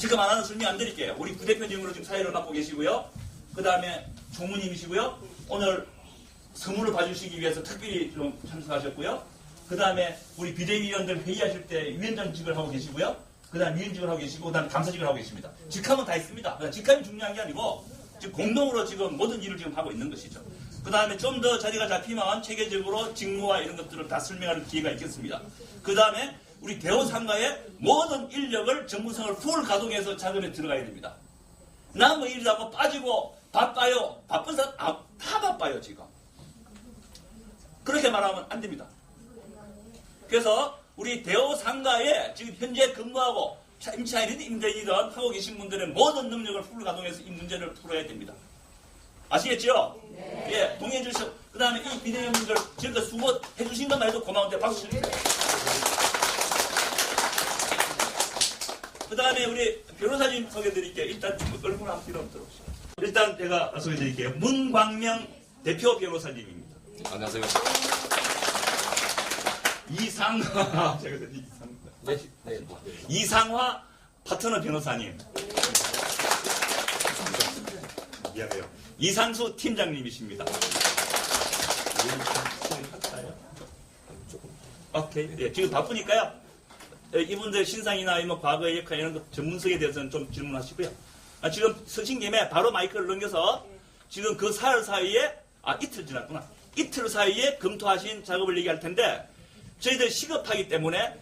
지금 하나는 설명 안 드릴게요. 우리 부대표님으로 지금 사회를 맡고 계시고요. 그 다음에 총무님이시고요. 오늘 선물을 봐주시기 위해서 특별히 좀 참석하셨고요. 그 다음에 우리 비대위원들 회의하실 때 위원장직을 하고 계시고요. 그 다음 위원직을 하고 계시고, 그 다음 감사직을 하고 계십니다. 직함은 다 있습니다. 직함이 중요한 게 아니고, 지금 공동으로 지금 모든 일을 지금 하고 있는 것이죠. 그 다음에 좀 더 자리가 잡히면 체계적으로 직무와 이런 것들을 다 설명할 기회가 있겠습니다. 그 다음에 우리 대우상가의 모든 인력을 정부성을 풀 가동해서 작업에 들어가야 됩니다. 남의 일이라고 빠지고 바빠요. 바쁜 사람 다 바빠요 지금. 그렇게 말하면 안 됩니다. 그래서 우리 대우상가에 지금 현재 근무하고 임차인이든 임대인이든 하고 계신 분들의 모든 능력을 풀 가동해서 이 문제를 풀어야 됩니다. 아시겠죠? 네. 예, 동의해 주시고 그 다음에 이 비대위원들 지금까지 수고해 주신 것만 해도 고마운데 박수 주세요. 그 다음에 우리 변호사님 소개해 드릴게요. 일단 얼굴 한번 들어보시죠. 일단 제가 소개해 드릴게요. 문광명 대표 변호사님입니다. 안녕하세요. 이상화 파트너 변호사님. 미안해요. 이상수 팀장님이십니다. 오케이. 예, 지금 바쁘니까요. 이분들 신상이나 뭐 과거의 역할 이런 것 전문성에 대해서는 좀 질문하시고요. 지금 서신 김에 바로 마이크를 넘겨서 지금 그 사흘 사이에 이틀 지났구나. 이틀 사이에 검토하신 작업을 얘기할 텐데 저희들 시급하기 때문에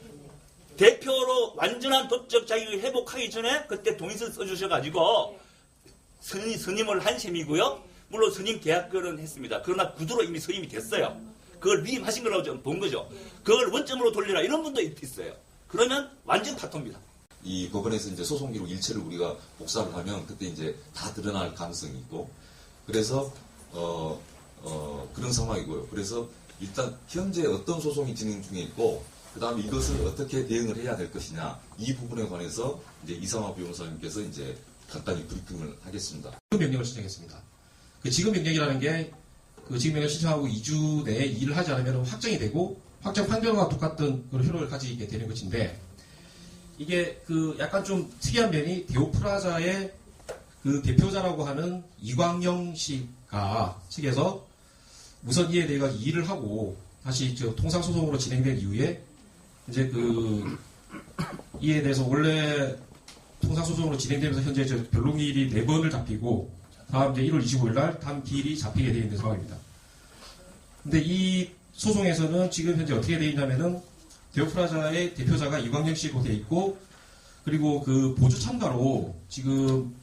대표로 완전한 법적 자격을 회복하기 전에 그때 동의서 써주셔가지고 선임을 한 셈이고요. 물론 선임 계약글은 했습니다. 그러나 구두로 이미 선임이 됐어요. 그걸 위임하신 거라고 좀 본 거죠. 그걸 원점으로 돌리라 이런 분도 있어요. 그러면 완전 파토입니다. 이 법원에서 이제 소송 기록 일체를 우리가 복사를 하면 그때 이제 다 드러날 가능성이 있고 그래서 그런 상황이고요. 그래서 일단 현재 어떤 소송이 진행 중에 있고 그 다음에 이것을 어떻게 대응을 해야 될 것이냐 이 부분에 관해서 이제 이상화 변호사님께서 이제 간단히 브리핑을 하겠습니다. 지급 명령을 신청했습니다. 그 지급 명령이라는 게 그 지급 명령 신청하고 2주 내에 일을 하지 않으면 확정이 되고 확정 판결과 똑같은 그런 효력을 가지게 되는 것인데 이게 그 약간 좀 특이한 면이 대우프라자의 그 대표자라고 하는 이광영 씨가 측에서 우선 이에 대해 일을 하고 다시 통상소송으로 진행된 이후에 이제 그 이에 대해서 원래 통상소송으로 진행되면서 현재 변론기일이 4번을 잡히고 다음 이제 1월 25일 날 다음 기일이 잡히게 되어 있는 상황입니다. 근데 이 소송에서는 지금 현재 어떻게 되어 있냐면은 대우프라자의 대표자가 이광영 씨로 되어 있고 그리고 그 보조 참가로 지금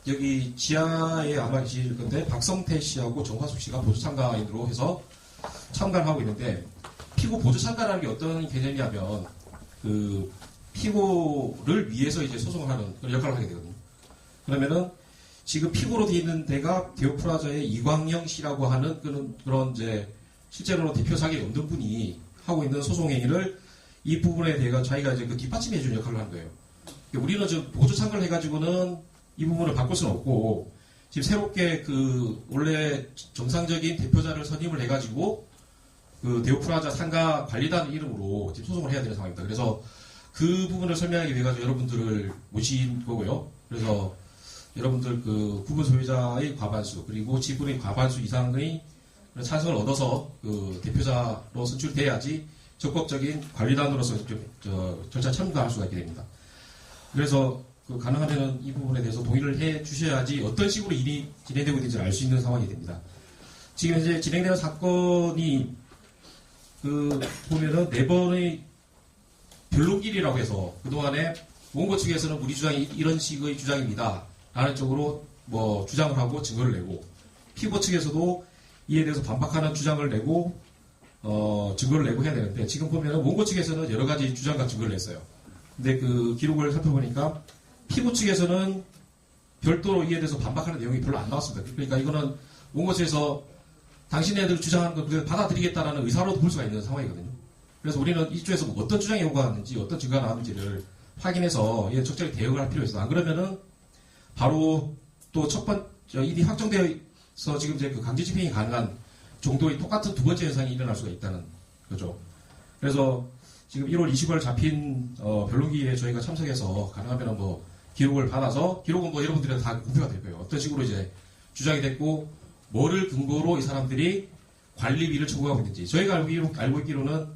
여기 지하에 아마 계실 건데 박성태 씨하고 정화숙 씨가 보조 참가인으로 해서 참가를 하고 있는데 피고 보조 참가라는 게 어떤 개념이냐면 그 피고를 위해서 이제 소송을 하는 그런 역할을 하게 되거든요. 그러면은 지금 피고로 되어 있는 데가 대우프라자의 이광영 씨라고 하는 그런 이제 실제로 대표 자격이 없는 분이 하고 있는 소송 행위를 이 부분에 대해 자기가 이제 그 뒷받침해 주는 역할을 하는 거예요. 우리는 지금 보조 참가를 해가지고는 이 부분을 바꿀 수는 없고 지금 새롭게 그 원래 정상적인 대표자를 선임을 해가지고 그 대우프라자 상가 관리단 이름으로 지금 소송을 해야 되는 상황입니다. 그래서 그 부분을 설명하기 위해 가지고 여러분들을 모신 거고요. 그래서 여러분들 그 구분 소유자의 과반수 그리고 지분의 과반수 이상의 찬성을 얻어서 그 대표자로 선출돼야지 적극적인 관리단으로서 절차 참가할 수가 있게 됩니다. 그래서 그 가능하면 이 부분에 대해서 동의를 해 주셔야지 어떤 식으로 일이 진행되고 있는지 알 수 있는 상황이 됩니다. 지금 이제 진행되는 사건이 그 보면은 4번의 변론기일이라고 해서 그동안에 원고 측에서는 우리 주장이 이런 식의 주장입니다. 라는 쪽으로 뭐 주장을 하고 증거를 내고 피고 측에서도 이에 대해서 반박하는 주장을 내고 증거를 내고 해야 되는데 지금 보면은 원고 측에서는 여러 가지 주장과 증거를 냈어요. 근데 그 기록을 살펴보니까 피고 측에서는 별도로 이에 대해서 반박하는 내용이 별로 안 나왔습니다. 그러니까 이거는 원고 측에서 당신네들 주장하는 걸 받아들이겠다라는 의사로 볼 수가 있는 상황이거든요. 그래서 우리는 이쪽에서 뭐 어떤 주장이 오가는지 어떤 증거가 나왔는지를 확인해서 적절히 대응을 할 필요가 있어요. 안 그러면은 바로 또 첫 번째 일이 확정되어서 지금 이제 그 강제 집행이 가능한 정도의 똑같은 두 번째 현상이 일어날 수가 있다는 거죠. 그래서 지금 1월 20일 잡힌 변론기에 저희가 참석해서 가능하면 뭐 기록을 받아서 기록은 뭐 여러분들한테 다 공표가 될 거예요. 어떤 식으로 이제 주장이 됐고 뭐를 근거로 이 사람들이 관리비를 청구하고 있는지 저희가 알고 있기로는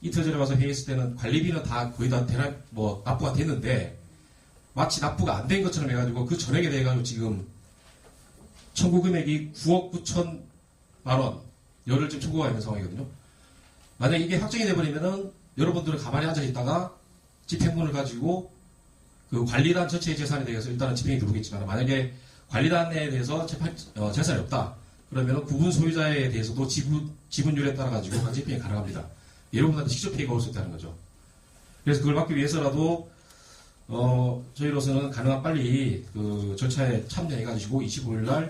이틀 전에 와서 회의했을 때는 관리비는 다 거의 다 납부가 됐는데 마치 납부가 안 된 것처럼 해가지고 그 전액에 대해 가지고 지금 청구 금액이 9억 9천만 원 열을 지금 청구가 있는 상황이거든요. 만약 이게 확정이 돼버리면은 여러분들은 가만히 앉아 있다가 집행문을 가지고 그 관리단 전체의 재산에 대해서 일단은 집행이 들어오겠지만 만약에 관리단에 대해서 재산이 없다 그러면 구분 소유자에 대해서도 지분율에 따라 가지고 강제 집행이 가능합니다. 여러분한테 직접 피해가 올 수 있다는 거죠. 그래서 그걸 막기 위해서라도 저희로서는 가능한 빨리 그 절차에 참여해가지고 25일 날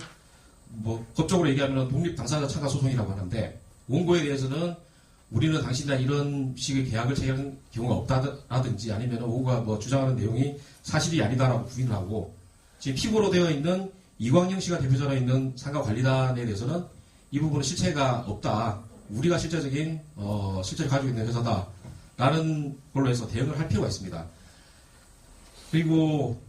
뭐 법적으로 얘기하면 독립 당사자 참가 소송이라고 하는데 원고에 대해서는 우리는 당신이나 이런 식의 계약을 체결한 경우가 없다라든지 아니면 원고가 뭐 주장하는 내용이 사실이 아니다라고 부인을 하고 지금 피고로 되어 있는 이광영 씨가 대표자로 있는 상가 관리단에 대해서는 이 부분은 실체가 없다. 우리가 실질적인 실제로 가지고 있는 회사다라는 걸로 해서 대응을 할 필요가 있습니다. 그리고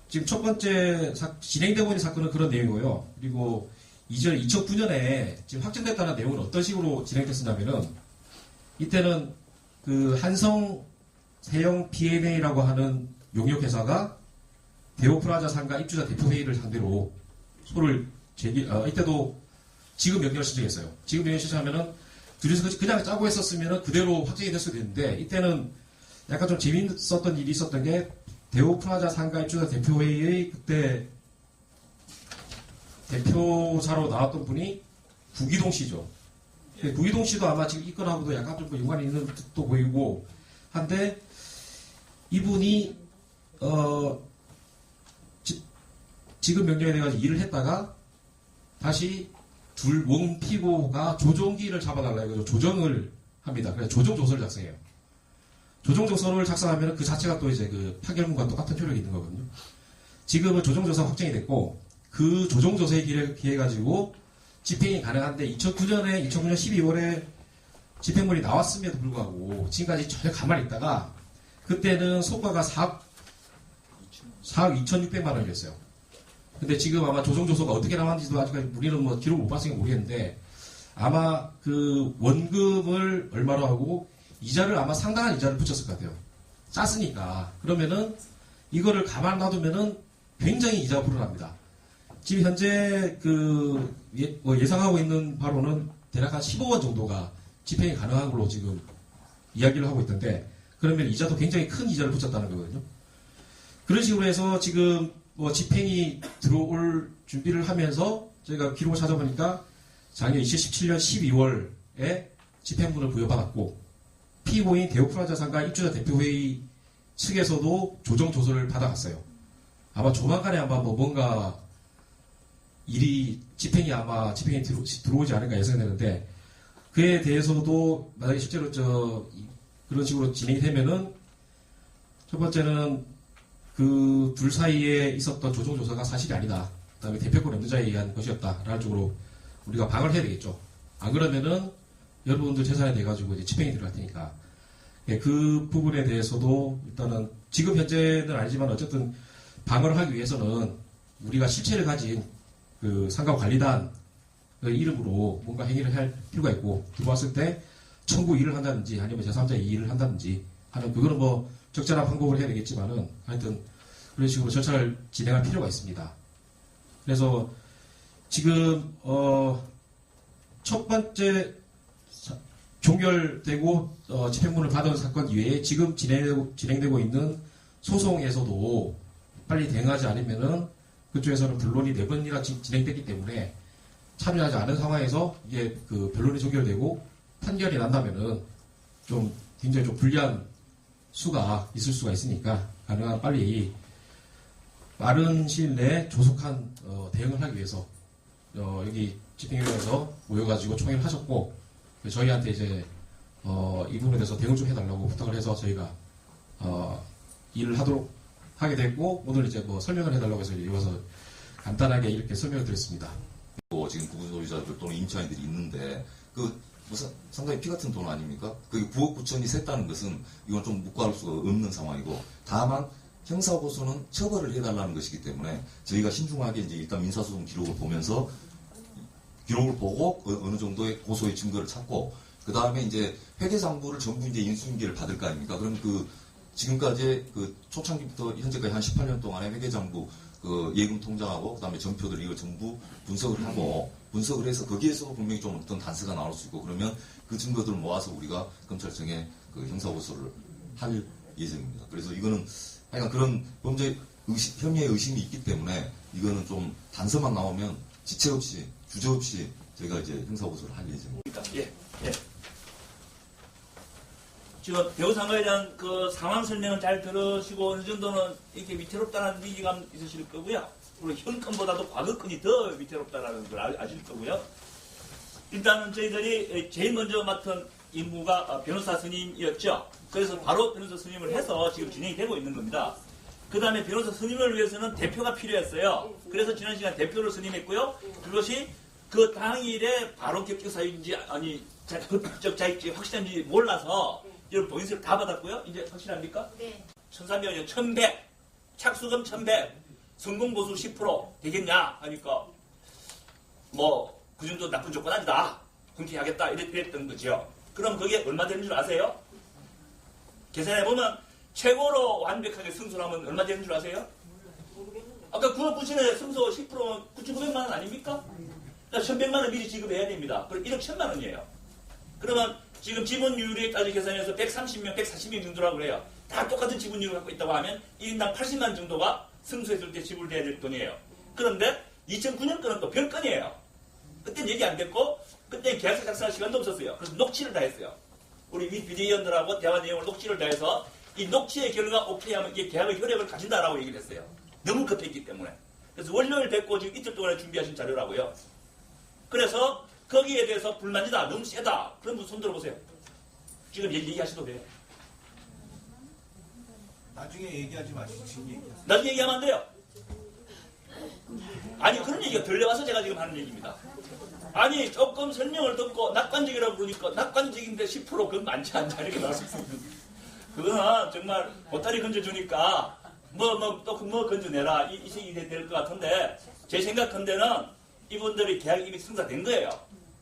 지금 첫 번째 진행되고 있는 사건은 그런 내용이고요. 그리고 2009년에 지금 확정됐다는 내용은 어떤 식으로 진행됐었냐면은 이때는 그 한성 세영 P&A라고 하는 용역회사가 대오프라자 상가 입주자 대표회의를 상대로 소를 이때도 지급 명령을 신청했어요. 지급 명령 신청하면은 둘이서 그냥 짜고 했었으면은 그대로 확정이 됐어야 되는데 이때는 약간 좀 재미있었던 일이 있었던 게 대오프라자 상가 입주자 대표회의의 그때 대표자로 나왔던 분이 구기동 씨죠. 구기동 씨도 아마 지금 이 건하고도 약간 좀 연관이 있는 듯도 보이고 한데 이분이 지급 명령에 대해 가지고 일을 했다가 다시 원 피고가 조정기를 잡아달라 해가지고 조정을 합니다. 그래서 조정조서를 작성해요. 조정조서를 작성하면 그 자체가 또 이제 그 파결문과 똑같은 효력이 있는 거거든요. 지금은 조정조서 확정이 됐고 그 조정조서에 기해 가지고 집행이 가능한데 2009년 12월에 집행문이 나왔음에도 불구하고 지금까지 전혀 가만히 있다가 그때는 소가가 4억 2,600만 원이었어요. 근데 지금 아마 조정조서가 어떻게 나왔는지도 아직까지 우리는 뭐 기록을 못 봤으니까 모르겠는데 아마 그 원금을 얼마로 하고 이자를 아마 상당한 이자를 붙였을 것 같아요. 짰으니까. 그러면은 이거를 가만 놔두면은 굉장히 이자가 불어납니다. 지금 현재 그 예상하고 있는 바로는 대략 한 15원 정도가 집행이 가능한 걸로 지금 이야기를 하고 있던데 그러면 이자도 굉장히 큰 이자를 붙였다는 거거든요. 그런 식으로 해서 지금 뭐 집행이 들어올 준비를 하면서 저희가 기록을 찾아보니까 작년 2017년 12월에 집행문을 부여받았고 피고인 대우프라자 상가 입주자 대표회의 측에서도 조정조서를 받아갔어요. 아마 조만간에 아마 뭐 뭔가 집행이 들어오지 않을까 예상되는데 그에 대해서도 만약에 실제로 그런 식으로 진행이 되면은 첫 번째는 그 둘 사이에 있었던 조정조서가 사실이 아니다. 그 다음에 대표권 없는 자에 의한 것이었다라는 쪽으로 우리가 방어를 해야 되겠죠. 안 그러면은 여러분들 재산에 대해 가지고 이제 집행이 들어갈 테니까 그 부분에 대해서도 일단은 지금 현재는 아니지만 어쨌든 방어를 하기 위해서는 우리가 실체를 가진 그 상가 관리단 이름으로 뭔가 행위를 할 필요가 있고 들어왔을 때 청구 일을 한다든지 아니면 제3자 이의를 한다든지 하는 그거는 뭐 적절한 방법을 해야 되겠지만은 하여튼 그런 식으로 절차를 진행할 필요가 있습니다. 그래서 지금 첫 번째 종결되고 집행문을 받은 사건 이외에 지금 진행되고 있는 소송에서도 빨리 대응하지 않으면은 그쪽에서는 변론이 4번이나 진행됐기 때문에 참여하지 않은 상황에서 이게 그 변론이 종결되고 판결이 난다면은 좀 굉장히 좀 불리한 수가 있을 수가 있으니까 가능한 빨리 빠른 시일 내에 조속한 대응을 하기 위해서 여기 집행위원회에서 모여가지고 총회를 하셨고 저희한테 이제 이 부분에 대해서 대응 좀 해달라고 부탁을 해서 저희가 일을 하게 됐고 오늘 이제 뭐 설명을 해달라고 해서 이와서 간단하게 이렇게 설명을 드렸습니다. 지금 구분 소유자들 또는 임차인들이 있는데 무슨 상당히 피 같은 돈 아닙니까? 그 9억 9천이 샜다는 것은 이건 좀 묵과할 수가 없는 상황이고 다만 형사고소는 처벌을 해달라는 것이기 때문에 저희가 신중하게 이제 일단 민사소송 기록을 보면서 기록을 보고 어느 정도의 고소의 증거를 찾고 그 다음에 이제 회계장부를 전부 이제 인수인계를 받을 거 아닙니까? 그럼 그 지금까지 그 초창기부터 현재까지 한 18년 동안의 회계장부 그 예금 통장하고 그다음에 전표들 이걸 전부 분석을 하고 분석을 해서 거기에서 분명히 좀 어떤 단서가 나올 수 있고 그러면 그 증거들을 모아서 우리가 검찰청에 그 형사고소를 할 예정입니다. 그래서 이거는 하여간 그런 범죄 혐의의 의심이 있기 때문에 이거는 좀 단서만 나오면 지체 없이 주저 없이 저희가 이제 형사고소를 할 예정입니다. 예. 지금 배우상과에 대한 그 상황 설명은 잘 들으시고 어느 정도는 이렇게 위태롭다는 위기감 있으실 거고요. 그리고 현건보다도 과거건이 더 위태롭다는 걸 아실 거고요. 일단은 저희들이 제일 먼저 맡은 임무가 변호사 스님이었죠. 그래서 바로 변호사 스님을 해서 지금 진행이 되고 있는 겁니다. 그 다음에 변호사 스님을 위해서는 대표가 필요했어요. 그래서 지난 시간 대표를 스님했고요. 그것이 그 당일에 바로 격격 사유인지 아니 법적 자익지 확실한지 몰라서 이런 보인스를 다 받았고요. 이제 확실합니까? 네. 1300원 1100 착수금 1100 성공보수 10% 되겠냐 하니까 뭐 그 정도 나쁜 조건 아니다. hunting하겠다 이랬던 거죠. 그럼 그게 얼마 되는 줄 아세요? 계산해보면 최고로 완벽하게 승소하면 얼마 되는 줄 아세요? 아까 9억 9천에 승소 10%면 9,900만 원 아닙니까? 그러니까 1,100만 원 미리 지급해야 됩니다. 그럼 1억 1,000만 원이에요. 그러면 지금 지분율까지 계산해서 130명, 140명 정도라고 그래요. 다 똑같은 지분율을 갖고 있다고 하면 1인당 80만 원 정도가 승소했을 때 지불돼야 될 돈이에요. 그런데 2009년 거는 또 별건이에요. 그때는 얘기 안 됐고 그때 계약서 작성할 시간도 없었어요. 그래서 녹취를 다 했어요. 우리 비대위원들하고 대화 내용을 녹취를 다 해서 이 녹취의 결과 오케이 하면 이게 계약의 효력을 가진다라고 얘기를 했어요. 너무 급했기 때문에. 그래서 월요일 뵙고 지금 이틀 동안에 준비하신 자료라고요. 그래서 거기에 대해서 불만이다. 너무 세다. 그럼 손 들어보세요. 지금 얘기하셔도 돼요. 나중에 얘기하지 마시고 지금 얘기하세요. 나중에 얘기하면 안 돼요. 아니 그런 얘기가 들려와서 제가 지금 하는 얘기입니다. 아니 조금 설명을 듣고 낙관적이라고 그러니까 낙관적인데 10% 그건 많지 않냐 이렇게 나올 수 있습니다. 그거는 정말 보따리 건져주니까 뭐 건져내라 이 식이 될 것 같은데 제 생각컨대는 이분들이 계약이 이미 승사된 거예요.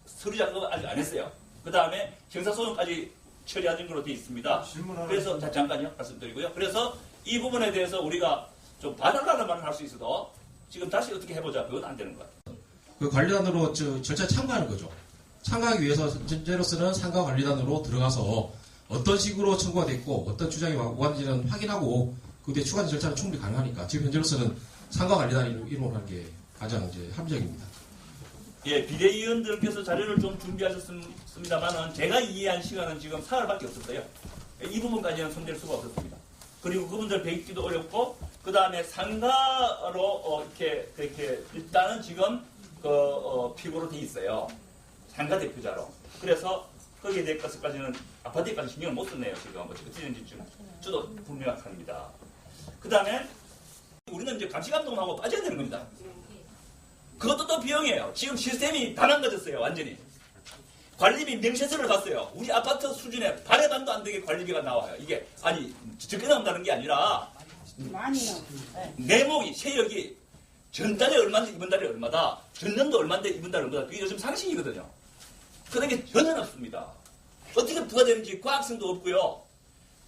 서류 작업을 아직 안 했어요. 그 다음에 형사소송까지 처리하는 걸로 되어 있습니다. 그래서 잠깐요 말씀드리고요. 그래서 이 부분에 대해서 우리가 좀 봐달라는 말을 할 수 있어도 지금 다시 어떻게 해보자 그건 안 되는 것 같아요. 그 관리단으로 절차에 참가하는 거죠. 참가하기 위해서 현재로서는 상가 관리단으로 들어가서 어떤 식으로 청구가 됐고 어떤 주장이 오갔는지는 확인하고 그 뒤에 추가적인 절차는 충분히 가능하니까 지금 현재로서는 상가 관리단이 이루어가는 게 가장 이제 합리적입니다. 예, 비대위원들께서 자료를 좀 준비하셨습니다만은 제가 이해한 시간은 지금 사흘밖에 없었어요. 이 부분까지는 손댈 수가 없었습니다. 그리고 그분들 뵙기도 어렵고 그 다음에 상가로 이렇게 일단은 지금 피고로 돼 있어요. 상가 대표자로. 그래서 거기에 대한 것까지는 아파트에까지 신경을 못 썼네요. 지금 어떻게 되는지 저도 불명확합니다. 그 다음에 우리는 이제 감시감독하고 빠져야 되는 겁니다. 그것도 또 비용이에요. 지금 시스템이 다 망가졌어요. 완전히. 관리비 명세서를 봤어요. 우리 아파트 수준에 발의 반도 안 되게 관리비가 나와요. 이게 아니 적게 나온다는 게 아니라 내목이 세역이 전달에 얼마인데 이번 달에 얼마다 전년도 얼마인데 이번 달에 얼마다 그게 요즘 상식이거든요. 그런 게 전혀 없습니다. 어떻게 부과되는지 과학성도 없고요.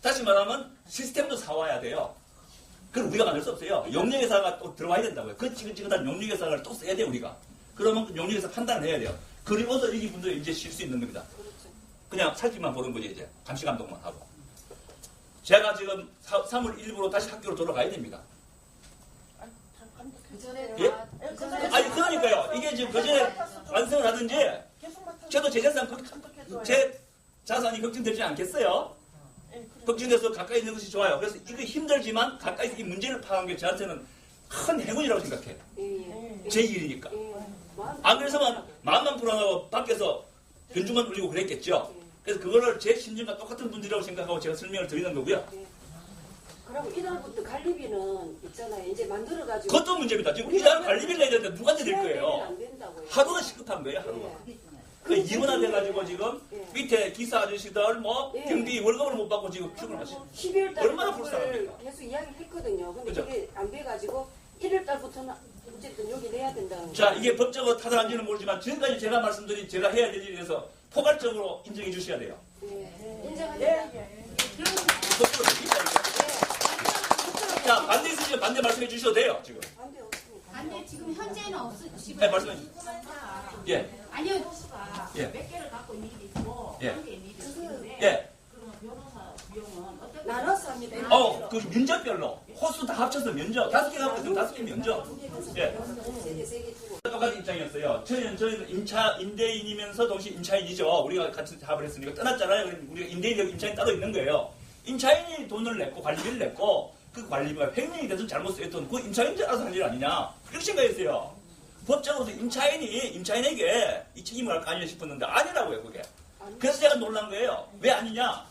다시 말하면 시스템도 사와야 돼요. 그걸 우리가 만들 수 없어요. 용역회사가 또 들어와야 된다고요. 그 지긋지긋한 용역회사를 또 써야 돼요, 우리가. 그러면 용역회사 판단을 해야 돼요. 그리고서 여기 분들이 이제 쉴 수 있는 겁니다. 그냥 살기만 보는 거지, 이제. 감시감독만 하고. 제가 지금 3월 1일부로 다시 학교로 돌아가야 됩니다. 예? 아니, 그러니까요. 이게 지금 그전에 완성을 하든지, 저도 제 자산이 걱정되지 않겠어요? 걱정돼서 가까이 있는 것이 좋아요. 그래서 이거 힘들지만 가까이서 이 문제를 파악한 게 저한테는 큰 행운이라고 생각해요. 제 일이니까. 안 그래서만 마음만 불안하고 밖에서 변주만 울리고 그랬겠죠. 그래서 그거를 제 심정과 똑같은 분들이라고 생각하고 제가 설명을 드리는 거고요. 그럼 1월부터 관리비는 있잖아요. 이제 만들어가지고. 그것도 문제입니다. 지금 이달 관리비를 내야 되는데 누구한테 낼 거예요? 안 된다고요. 하루가 시급한 거예요, 하루가. 그 이문화돼가지고 지금 밑에 기사 아저씨들 뭐 경비 월급을 못 받고 지금 죽을 마시고 12월 달에 얼마나 불쌍합니까? 계속 이야기했거든요. 있다는 자, 이게 법적으로 타당한지는 모르지만 지금까지 제가 말씀드린 제가 해야 될 일에 대해서 포괄적으로 인정해 주셔야 돼요. 인정합니다. 법적으로 됩니다, 이거. 자, 반대 있으시면 반대 말씀해 주셔도 돼요, 지금. 반대 없습니다. 근데 지금 현재는 없으시고 네, 말씀해 주세요. 예, 아니요 예, 몇 개를 갖고 있는 게 있고 예. 한 개의 미리 있는데 예. 그러면 변호사 비용은 어떻게 나눠서 합니다. 그 면적별로 호수 다 합쳐서 면적 5개 갖고 있으면 5개 면적. 예. 세개 주고. 똑같은 입장이었어요. 저희는 임대인이면서 동시에 임차인이죠. 우리가 같이 합을 했으니까 떠났잖아요. 그럼 우리가 임대인이고 임차인 따로 있는 거예요. 임차인이 돈을 냈고 관리비를 냈고 그 관리비가 횡령이 돼서 잘못 쓰였던 그 임차인이 알아서 할 일 아니냐. 그렇게 생각했어요. 법적으로도 임차인에게 이 책임을 할 거 아니냐 싶었는데 아니라고요, 그게. 그래서 제가 놀란 거예요. 왜 아니냐?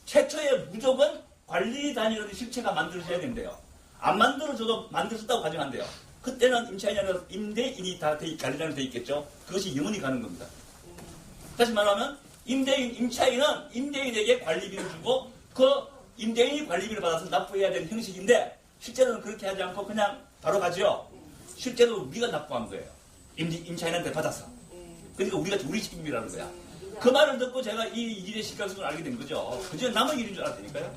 최초에 무조건 관리 단위라는 실체가 만들어져야 된대요. 안 만들어져도 만들어졌다고 가정한대요. 그때는 임차인이 아니라 임대인이 다 관리단이 돼 있겠죠. 그것이 영원히 가는 겁니다. 다시 말하면 임차인은 임대인에게 관리비를 주고 그 임대인이 관리비를 받아서 납부해야 되는 형식인데 실제로는 그렇게 하지 않고 그냥 바로 가죠. 실제로 우리가 납부한 거예요. 임차인한테 받아서. 그러니까 우리 책임이라는 거야. 그 말을 듣고 제가 이 일의 심각성을 알게 된 거죠. 그저 남의 일인 줄 알았다니까요.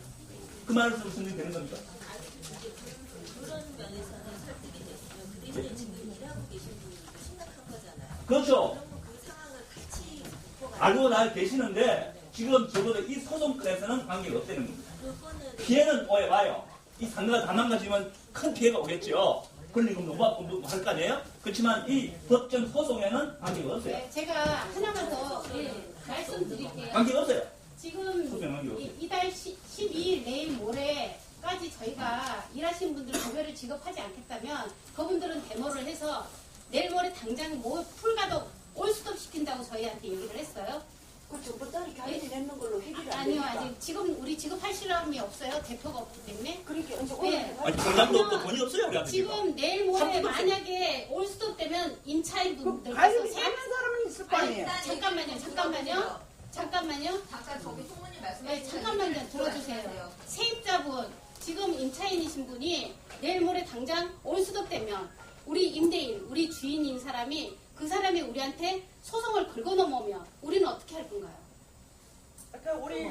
그 말을 듣고 무슨 되는 겁니까? 그런 면에서는 설득이 됐어요. 그들이 지금 일하고 계신 분이 심각한 거잖아요. 그렇죠. 그러면 그 상황을 같이 극복하는 알고 나 계시는데 지금 적어도 이 소송권에서는 관계가 없다는 겁니다. 그거는 피해는 와요. 이 상가가 다 망가지면 큰 피해가 오겠죠. 권리금 너무 할 거 아니에요? 그렇지만 이 법정 소송에는 관계가 없어요. 네, 제가 하나만 더 말씀드릴게요. 관계가 없어요. 지금 소송은 관계가 없어요. 이달 12일 내일 모레까지 저희가 일하신 분들 급여를 지급하지 않겠다면 그분들은 데모를 해서 내일 모레 당장 풀가도 올스톱 시킨다고 저희한테 얘기를 했어요. 그 전부터 가입이 냈는 걸로 해결이 안 아니요, 되니까. 아직 지금 우리 지급할 사람이 없어요. 대표가 없기 때문에. 그러니까 이제 네. 오늘 아니, 통장도 없고 돈이 없어요, 우리한테. 지금 내일 모레 삼분도 없어요. 만약에 올스톱 되면 임차인분들께서 가입이 되는 사람은 있을 거 아니에요. 잠깐만요. 잠깐 저기 총무님 네, 말씀하신 잠깐만요. 들어주세요. 세입자분, 지금 임차인이신 분이 내일 모레 당장 올스톱 되면 우리 임대인, 우리 주인인 사람이 그 사람이 우리한테 소송을 긁어 넘으면 우리는 어떻게 할 건가요? 그러니까 우리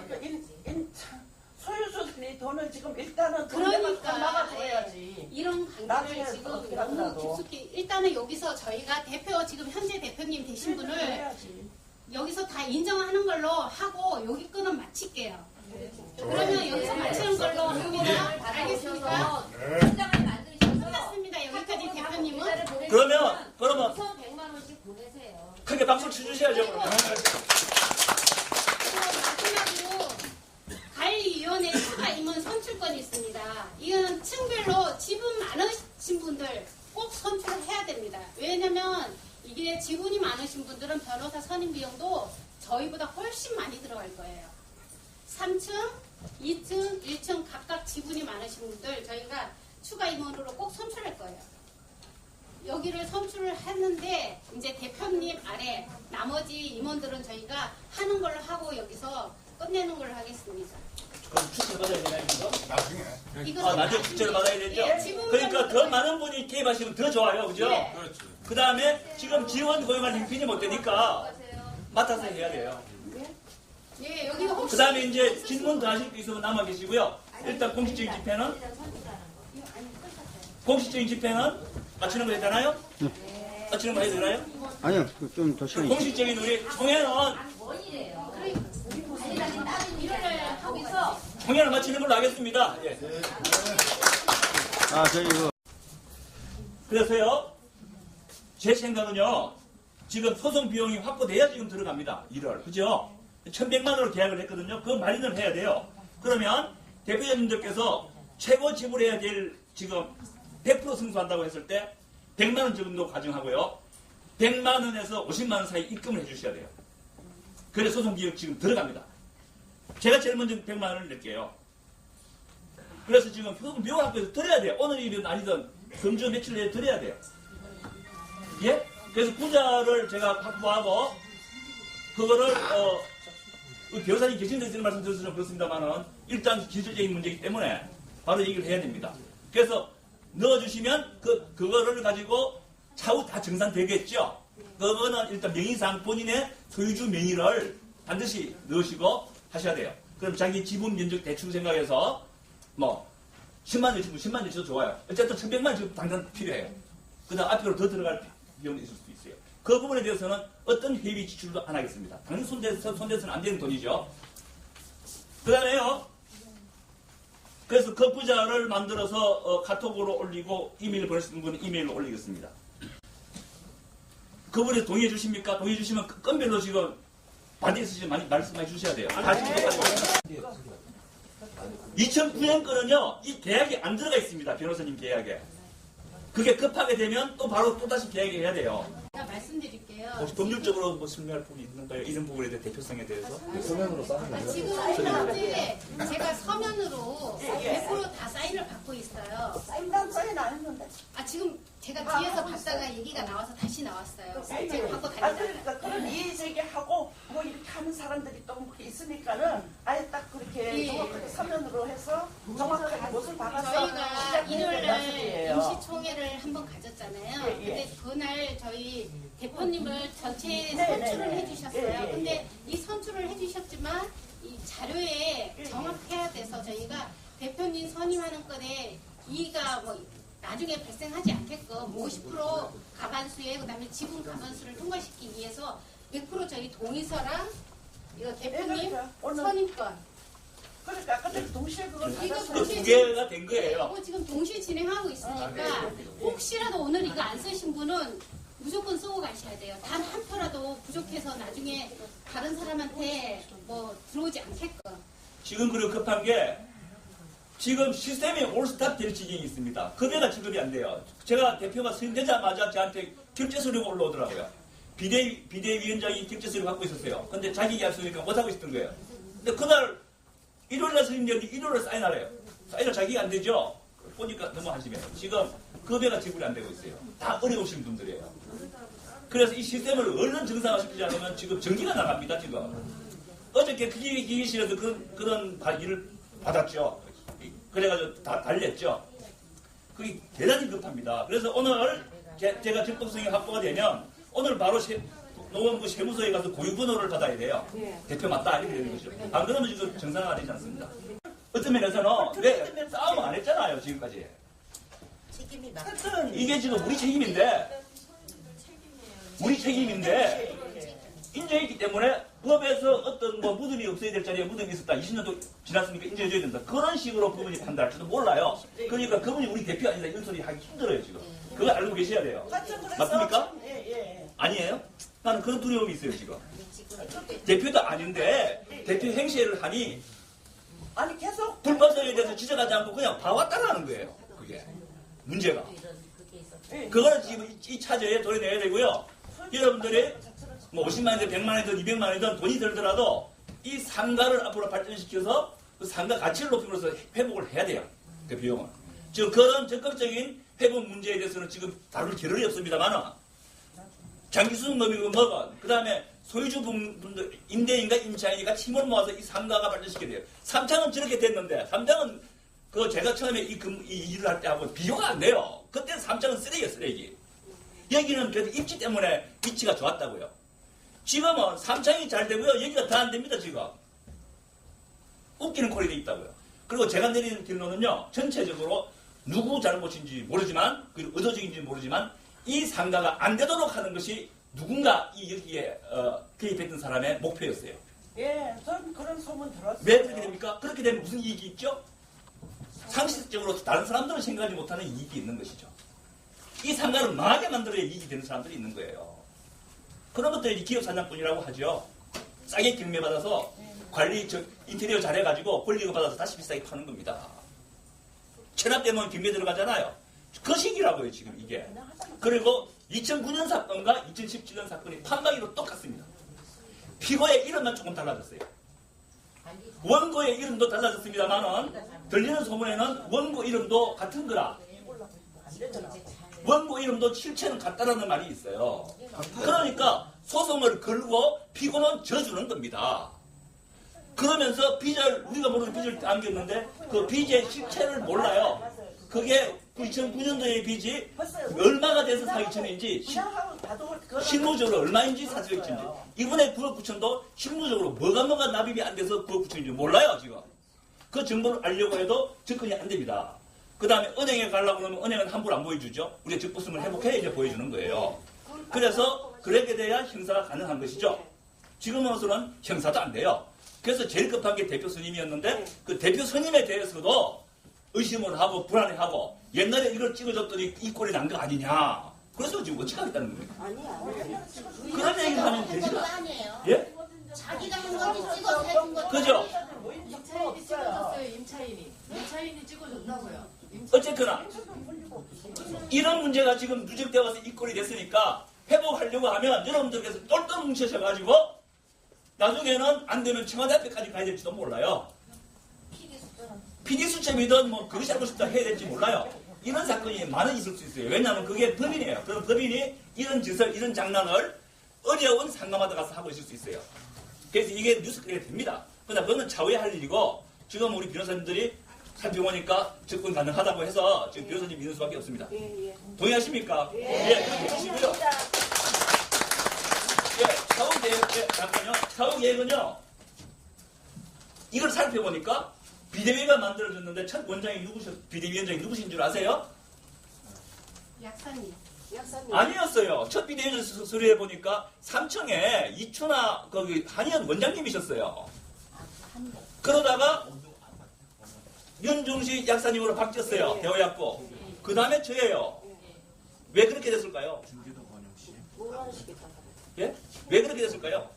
소유주들이 돈을 지금 일단은 그러니까 막아줘야지. 이런 나중에 관계를 지금 어떻게 너무 하더라도. 깊숙이 일단은 여기서 저희가 지금 현재 대표님 되신 분을 해야지. 여기서 다 인정하는 걸로 하고 여기 건은 마칠게요. 그러면 여기서 마치는 걸로 합니다. 알겠습니까? 현장을 만드셔서 끝났습니다. 여기까지 대표님은. 그러면 우선 100만 원씩 보내세요. 크게 박수 쳐주셔야죠. 그러면. 마지막으로 관리위원회 추가 임원 선출권이 있습니다. 이건 층별로 지분 많으신 분들 꼭 선출을 해야 됩니다. 왜냐면 이게 지분이 많으신 분들은 변호사 선임 비용도 저희보다 훨씬 많이 들어갈 거예요. 3층, 2층, 1층 각각 지분이 많으신 분들 저희가 추가 임원으로 꼭 선출할 거예요. 여기를 선출을 했는데 이제 대표님 아래 나머지 임원들은 저희가 하는 걸로 하고 여기서 끝내는 걸로 하겠습니다. 그럼 출세 받아야 되나요, 이거? 이거 나중에 출세를 받아야 되죠? 예, 지분 그러니까 더 많은 분이 개입하시면 더 좋아요, 그죠? 네. 그 다음에 지금 지원 고용할 형편이 못 되니까 맡아서 해야 돼요. 예, 여기 혹시 그 다음에 이제 질문 더 하실 게 있으면 남아 계시고요. 일단 공식적인 집회는 마치는 거 되나요? 마치는 거 해도 되나요? 아니요, 좀 더 시간이 있어요. 공식적인 우리 총회는 일을 하고 있어. 총회를 마치는 걸로 하겠습니다. 예. 아, 저희 이거. 그래서요, 제 생각은요, 지금 소송 비용이 확보돼야 지금 들어갑니다. 1월. 그죠? 1,100만 원으로 계약을 했거든요. 그거 마련을 해야 돼요. 그러면 대표님들께서 최고 지불해야 될 지금 100% 승소한다고 했을 때 100만 원 정도 가정하고요. 100만 원에서 50만 원 사이 입금을 해주셔야 돼요. 그래 소송 비용 지금 들어갑니다. 제가 제일 먼저 100만 원을 낼게요. 그래서 지금 소송 비용 확보해서 드려야 돼요. 오늘이든 아니든 금주 며칠 내에 드려야 돼요. 예? 그래서 구자를 제가 확보하고 그거를 변호사님 계신 데서 이런 말씀 드려서 좀 그렇습니다만은 일단 기술적인 문제이기 때문에 바로 얘기를 해야 됩니다. 그래서 넣어주시면 그거를 가지고 차후 다 정산되겠죠. 그거는 일단 명의상 본인의 소유주 명의를 반드시 넣으시고 하셔야 돼요. 그럼 자기 지분 면적 대충 생각해서 뭐 10만 원 주면 10만 원 주셔도 좋아요. 어쨌든 1100만 원 지금 당장 필요해요. 그 다음 앞으로 더 들어갈 비용이 있을 수도 있어요. 그 부분에 대해서는 어떤 회비 지출도 안 하겠습니다. 당연히 손대서는 안 되는 돈이죠. 그 다음에요. 그래서 그 부자를 만들어서 카톡으로 올리고 이메일 보내시는 분은 이메일로 올리겠습니다. 그분이 동의해 주십니까? 동의해 주시면 건별로 지금 반대 있으시면 많이 말씀해 주셔야 돼요. 2009년 거는요, 이 계약이 안 들어가 있습니다. 변호사님 계약에. 그게 급하게 되면 또 바로 또다시 계약을 해야 돼요. 제가 말씀드릴게요. 혹시 법률적으로 뭐 설명할 부분이 있는가요? 이런 부분에 대해 대표성에 대해서? 서면으로 싸는 지금 현재 제가 서면으로 100% 다 사인을 받고 있어요. 사인단 사인 안 했는데. 지금 제가 뒤에서 받다가 얘기가 나와서 다시 나왔어요. 제가 받고 다니잖아요. 그러니까 그런 이의 제기하고 뭐 이렇게 하는 사람들이 또 있으니까는 아예 딱 그렇게 정확하게 서면으로 해서 정확하게 못을 박아서 저희가 일요일날 소리예요. 임시총회를 한번 가졌잖아요. 예, 예. 근데 그날 저희 대표님을 전체 네, 선출을 네, 네. 해주셨어요. 예, 예, 근데 이 선출을 해주셨지만 이 자료에 정확해야 돼서 저희가 대표님 선임하는 건에 이의가 뭐 나중에 발생하지 않게끔 50% 가반수에 그다음에 지분 가반수를 통과시키기 위해서 100% 저희 동의서랑 이거 대표님 그러니까 오늘 선임권 그러니까 근데 동시에 그걸 이거 받아서 그 두 개가 된 거예요. 이거 지금 동시에 진행하고 있으니까 혹시라도 오늘 이거 안 쓰신 분은 무조건 쓰고 가셔야 돼요. 단 한 표라도 부족해서 나중에 다른 사람한테 뭐 들어오지 않게끔. 지금 그리고 급한 게 지금 시스템이 올스탑 될 지경이 있습니다. 급여가 지급이 안 돼요. 제가 대표가 선임되자마자 저한테 결제 서류가 올라오더라고요. 비대위원장이 결제 서류 갖고 있었어요. 근데 자기 약속이니까 못하고 있었던 거예요. 근데 그날 일요일날 선임되는데 일요일날 사인하래요. 사인을 자기가 안 되죠. 보니까 너무 한심해요. 지금 급여가 지급이 안 되고 있어요. 다 어려우신 분들이에요. 그래서 이 시스템을 얼른 정상화시키지 않으면 지금 전기가 나갑니다. 지금 어저께 기계실에서 그런 일을 받았죠. 그래가지고 다 달랬죠. 그게 대단히 급합니다. 그래서 오늘 제가 적법성이 확보가 되면 오늘 바로 노원구 세무서에 가서 고유번호를 받아야 돼요. 대표 맞다 이렇게 되는 거죠. 안 그러면 지금 정상화가 되지 않습니다. 어떤 면에서는 왜 싸움 안 했잖아요 지금까지. 이게 지금 우리 책임인데 인정했기 때문에 법에서 어떤 뭐 무덤이 없어야 될 자리에 무덤이 있었다. 20년도 지났으니까 인정해줘야 된다. 그런 식으로 그분이 판단할지도 몰라요. 그러니까 그분이 우리 대표 아니다 이런 소리 하기 힘들어요 지금. 그거 알고 계셔야 돼요. 맞습니까? 예. 아니에요? 나는 그런 두려움이 있어요 지금. 대표도 아닌데 대표 행세를 하니 아니 계속 불법성에 대해서 지적하지 않고 그냥 봐왔다라는 거예요. 그게 문제가. 그거는 지금 이 차저에 도려내야 되고요. 여러분들이 뭐 50만 원이든 100만 원이든 200만 원이든 돈이 들더라도 이 상가를 앞으로 발전시켜서 그 상가 가치를 높임으로써 회복을 해야 돼요. 그 비용은. 지금 그런 적극적인 회복 문제에 대해서는 지금 다룰 겨를이 없습니다만은 장기수송 범위가 뭐건 그 다음에 소유주분들 임대인과 임차인이 힘을 모아서 이 상가가 발전시켜야 돼요. 삼창은 저렇게 됐는데 삼창은 그 제가 처음에 이 일을 할 때 하고 비교가 안 돼요. 그때는 삼창은 쓰레기예요, 쓰레기. 여기는 그래도 입지 때문에 위치가 좋았다고요. 지금은 삼창이 잘 되고요. 여기가 더 안 됩니다, 지금. 웃기는 꼴이 돼 있다고요. 그리고 제가 내리는 결론은요, 전체적으로 누구 잘못인지 모르지만, 그리고 의도적인지 모르지만, 이 상가가 안 되도록 하는 것이 누군가 여기에 개입했던 사람의 목표였어요. 예, 전 그런 소문 들었어요. 왜 그렇게 됩니까? 그렇게 되면 무슨 이익이 있죠? 상식적으로 다른 사람들은 생각하지 못하는 이익이 있는 것이죠. 이 상가를 망하게 만들어야 이익이 되는 사람들이 있는 거예요. 그런 것들이 기업 사냥꾼이라고 하죠. 싸게 경매받아서 관리, 인테리어 잘해가지고 권리금 받아서 다시 비싸게 파는 겁니다. 체납되면 경매 들어가잖아요. 그 시기라고요, 지금 이게. 그리고 2009년 사건과 2017년 사건이 판박이로 똑같습니다. 피고의 이름만 조금 달라졌어요. 원고의 이름도 달라졌습니다만은 들리는 소문에는 원고 이름도 같은 거라. 원고 이름도 실체는 같다라는 말이 있어요. 그러니까 소송을 걸고 피고는 져주는 겁니다. 그러면서 우리가 모르는 빚을 안겼는데 그 빚의 실체를 몰라요. 그게 2009년도의 빚이 벌써 얼마가 돼서 4,2천인지 분양하고 봐도 그거는 실무적으로 얼마인지 사실인지 이번에 9억 9천도 실무적으로 뭐가 납입이 안 돼서 9억 9천인지 몰라요 지금. 그 정보를 알려고 해도 접근이 안 됩니다. 그 다음에 은행에 가려고 그러면 은행은 함부로 안 보여주죠. 우리가 적부심을 회복해야 이제 보여주는 거예요. 그래서 그렇게 돼야 형사가 가능한 것이죠. 지금으로서는 형사도 안 돼요. 그래서 제일 급한 게 대표 스님이었는데 그 대표 스님에 대해서도 의심을 하고 불안해하고 옛날에 이걸 찍어줬더니 이 꼴이 난 거 아니냐. 그래서 지금 어떻게 하겠다는 겁니까? 아니야. 그런 얘기를 하면 되지가. 아니에요. 예? 자기가 한 거지 찍어서 해준 거. 그죠? 임차인이 찍어줬어요. 임차인이 찍어줬다고요. 어쨌거나 이런 문제가 지금 누적되어 와서 이 꼴이 됐으니까 회복하려고 하면 여러분들께서 똘똘 뭉쳐셔가지고 나중에는 안 되면 청와대 앞에까지 가야 될지도 몰라요. 피디수첩이든 뭐 그것이 알고 싶다 해야 될지 몰라요. 이런 사건이 많이 있을 수 있어요. 왜냐하면 그게 법인이에요. 그럼 법인이 이런 짓을, 이런 장난을 어려운 상가마다 가서 하고 있을 수 있어요. 그래서 이게 뉴스가 됩니다. 그러나 그거는 차후에 할 일이고 지금 우리 변호사님들이 살펴보니까 접근 가능하다고 해서 지금 변호사님 믿는 수밖에 없습니다. 예. 동의하십니까? 예, 그렇게 해주시고요. 예, 차후 계획, 잠깐요. 차후 계획은요. 이걸 살펴보니까 비대위가 만들어졌는데 첫 원장이 비대위원장이 누구신 줄 아세요? 약사님. 약사님. 아니었어요. 첫 비대위원 서류에 보니까 삼청에 이춘하 거기 한의원 원장님이셨어요. 그러다가 윤중식 약사님으로 바뀌었어요. 대호약고. 그 다음에 저예요. 왜 그렇게 됐을까요? 뭐 하시겠다. 예? 왜 그렇게 됐을까요?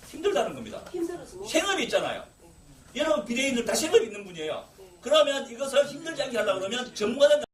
힘들다는 겁니다. 힘들어서 뭐. 생업이 있잖아요. 여러분 비대위원들 다 생업이 있는 분이에요. 그러면 이것을 힘들지 않게 하려고 그러면 전문가들